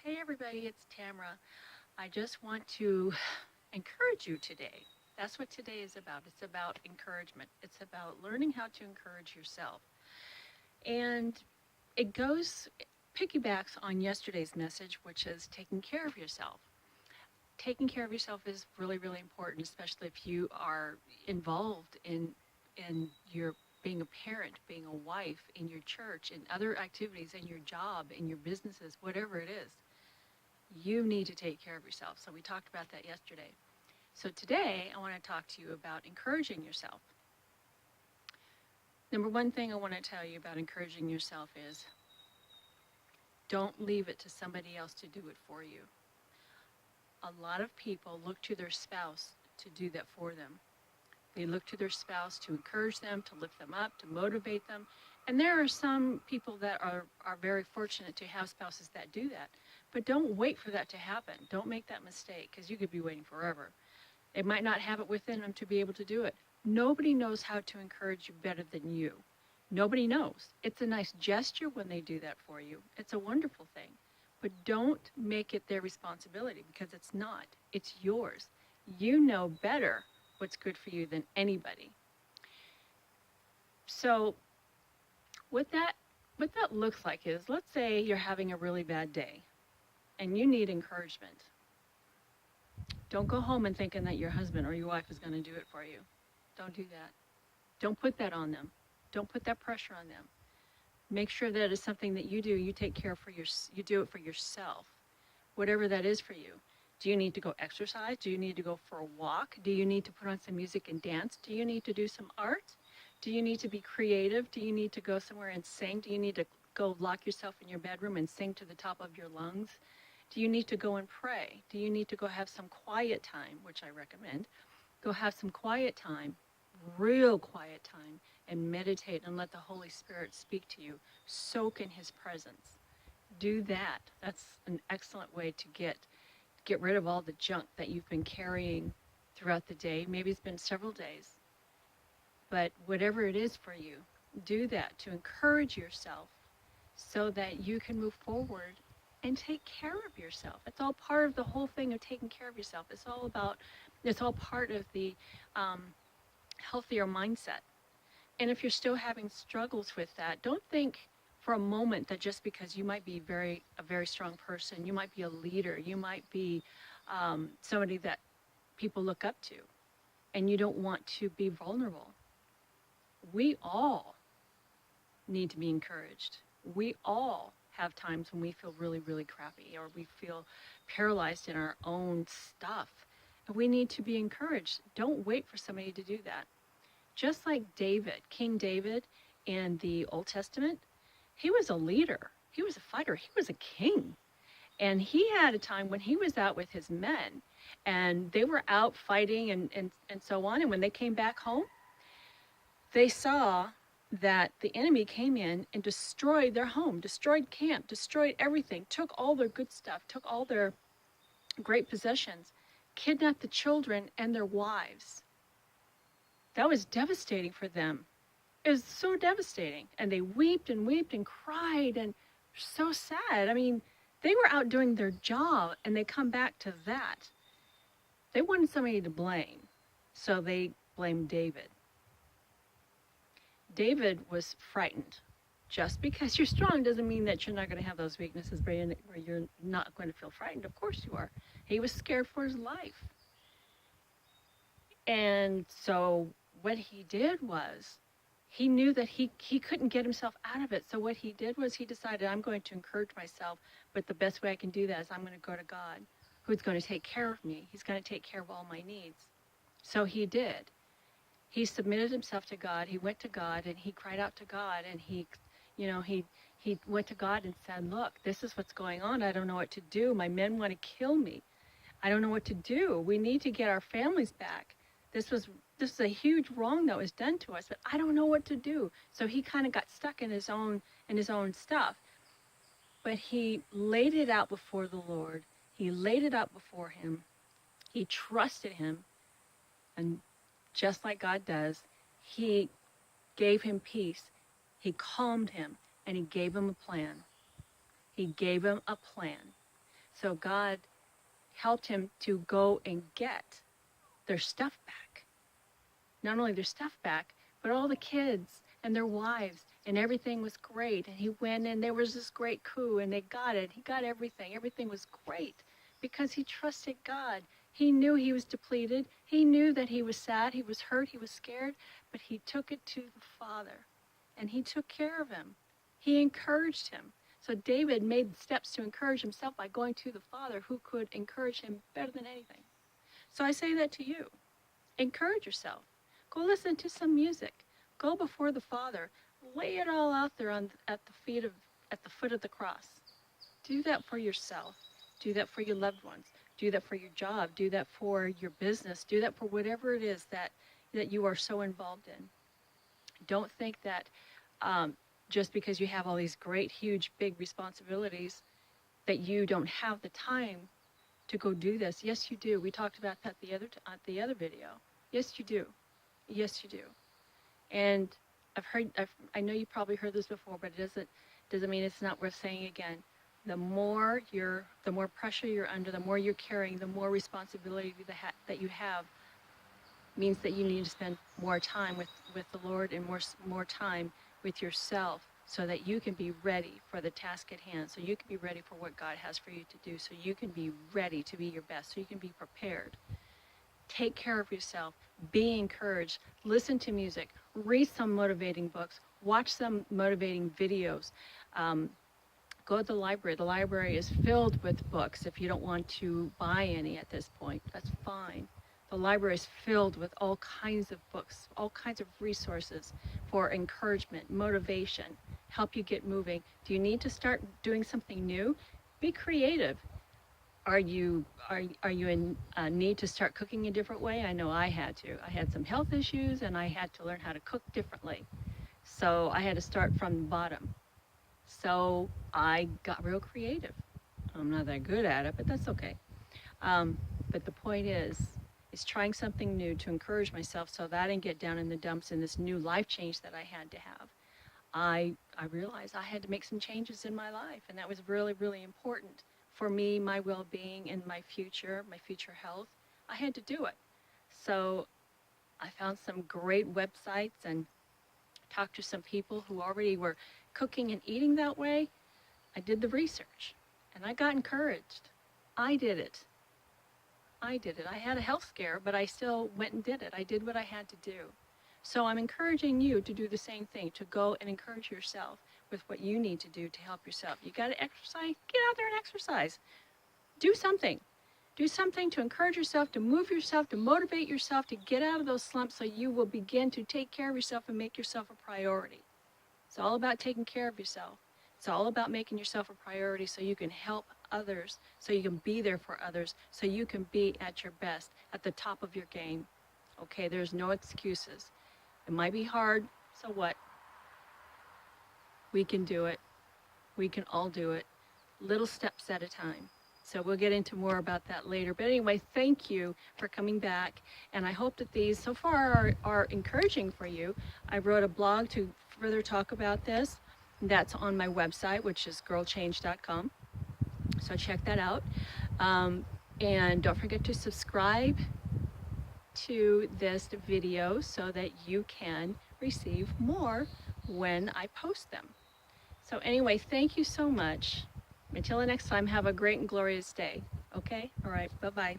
Hey everybody, it's Tamra. I just want to encourage you today. That's what today is about. It's about encouragement. It's about learning how to encourage yourself. And it piggybacks on yesterday's message, which is taking care of yourself. Taking care of yourself is really, really important, especially if you are involved in your being a parent, being a wife, in your church, in other activities, in your job, in your businesses, whatever it is. You need to take care of yourself. So we talked about that yesterday. So today I want to talk to you about encouraging yourself. Number one thing I want to tell you about encouraging yourself is don't leave it to somebody else to do it for you. A lot of people look to their spouse to do that for them. They look to their spouse to encourage them, to lift them up, to motivate them. And there are some people that are very fortunate to have spouses that do that. But don't wait for that to happen. Don't make that mistake because you could be waiting forever. They might not have it within them to be able to do it. Nobody knows how to encourage you better than you. Nobody knows. It's a nice gesture when they do that for you. It's a wonderful thing. But don't make it their responsibility because it's not. It's yours. You know better what's good for you than anybody. So what that looks like is, let's say you're having a really bad day and you need encouragement. Don't go home and thinking that your husband or your wife is going to do it for you. Don't do that. Don't put that on them. Don't put that pressure on them. Make sure that it's something that you do. You take care for you do it for yourself, whatever that is for you. Do you need to go exercise? Do you need to go for a walk? Do you need to put on some music and dance? Do you need to do some art? Do you need to be creative? Do you need to go somewhere and sing? Do you need to go lock yourself in your bedroom and sing to the top of your lungs? Do you need to go and pray? Do you need to go have some quiet time, which I recommend? Go have some quiet time, real quiet time, and meditate and let the Holy Spirit speak to you. Soak in His presence. Do that. That's an excellent way to get rid of all the junk that you've been carrying throughout the day. Maybe it's been several days. But whatever it is for you, do that to encourage yourself so that you can move forward and take care of yourself. It's all part of the whole thing of taking care of yourself. It's all part of the healthier mindset. And if you're still having struggles with that, don't think for a moment that just because you might be a very strong person, you might be a leader, you might be somebody that people look up to, and you don't want to be vulnerable. We all need to be encouraged. We all have times when we feel really, really crappy or we feel paralyzed in our own stuff. And we need to be encouraged. Don't wait for somebody to do that. Just like David, King David in the Old Testament, he was a leader. He was a fighter. He was a king. And he had a time when he was out with his men and they were out fighting and so on. And when they came back home, they saw that the enemy came in and destroyed their home, destroyed camp, destroyed everything, took all their good stuff, took all their great possessions, kidnapped the children and their wives. That was devastating for them. It was so devastating. And they wept and wept and cried and so sad. I mean, they were out doing their job and they come back to that. They wanted somebody to blame. So they blamed David. David was frightened. Just because you're strong doesn't mean that you're not going to have those weaknesses where you're not going to feel frightened. Of course you are. He was scared for his life. And so what he did was he knew that he couldn't get himself out of it. So what he did was he decided, I'm going to encourage myself, but the best way I can do that is I'm going to go to God, who's going to take care of me. He's going to take care of all my needs. So he did. He submitted himself to God. He went to God and he cried out to God and he went to God and said, look, this is what's going on. I don't know what to do. My men want to kill me. I don't know what to do. We need to get our families back. This is a huge wrong that was done to us, but I don't know what to do. So he kind of got stuck in his own stuff. But he laid it out before the Lord. He laid it out before him. He trusted him. And just like God does, he gave him peace. He calmed him and he gave him a plan. He gave him a plan. So God helped him to go and get their stuff back. Not only their stuff back, but all the kids and their wives, and everything was great. And he went and there was this great coup and they got it. He got everything. Everything was great because he trusted God. He knew he was depleted. He knew that he was sad, he was hurt, he was scared, but he took it to the Father and he took care of him. He encouraged him. So David made steps to encourage himself by going to the Father who could encourage him better than anything. So I say that to you. Encourage yourself. Go listen to some music. Go before the Father. Lay it all out there at the foot of the cross. Do that for yourself. Do that for your loved ones. Do that for your job. Do that for your business. Do that for whatever it is that you are so involved in. Don't think that just because you have all these great, huge, big responsibilities that you don't have the time to go do this. Yes, you do. We talked about that the other video. Yes, you do. Yes, you do. And I know you probably heard this before, but it doesn't mean it's not worth saying again. The more pressure you're under, the more you're carrying, the more responsibility that you have, means that you need to spend more time with the Lord and more time with yourself, so that you can be ready for the task at hand, so you can be ready for what God has for you to do, so you can be ready to be your best, so you can be prepared. Take care of yourself. Be encouraged. Listen to music. Read some motivating books. Watch some motivating videos. Go to the library. The library is filled with books. If you don't want to buy any at this point, that's fine. The library is filled with all kinds of books, all kinds of resources for encouragement, motivation, help you get moving. Do you need to start doing something new? Be creative. Are you in need to start cooking a different way? I know I had to. I had some health issues and I had to learn how to cook differently. So I had to start from the bottom. So I got real creative. I'm not that good at it, but that's okay. But the point is trying something new to encourage myself so that I didn't get down in the dumps in this new life change that I had to have. I realized I had to make some changes in my life, and that was really, really important for me, my well-being, and my future health. I had to do it. So I found some great websites and talked to some people who already were cooking and eating that way. I did the research, and I got encouraged. I did it. I had a health scare, but I still went and did it. I did what I had to do. So I'm encouraging you to do the same thing, to go and encourage yourself with what you need to do to help yourself. You got to exercise, get out there and exercise. Do something. Do something to encourage yourself, to move yourself, to motivate yourself, to get out of those slumps, so you will begin to take care of yourself and make yourself a priority. It's all about taking care of yourself. It's all about making yourself a priority so you can help others, so you can be there for others, so you can be at your best, at the top of your game. Okay, there's no excuses. It might be hard, so what? We can do it. We can all do it, little steps at a time. So we'll get into more about that later. But anyway, thank you for coming back. And I hope that these so far are encouraging for you. I wrote a blog to further talk about this. That's on my website, which is girlchange.com. So check that out. And don't forget to subscribe to this video so that you can receive more when I post them. So anyway, thank you so much. Until the next time, have a great and glorious day. Okay? All right. Bye-bye.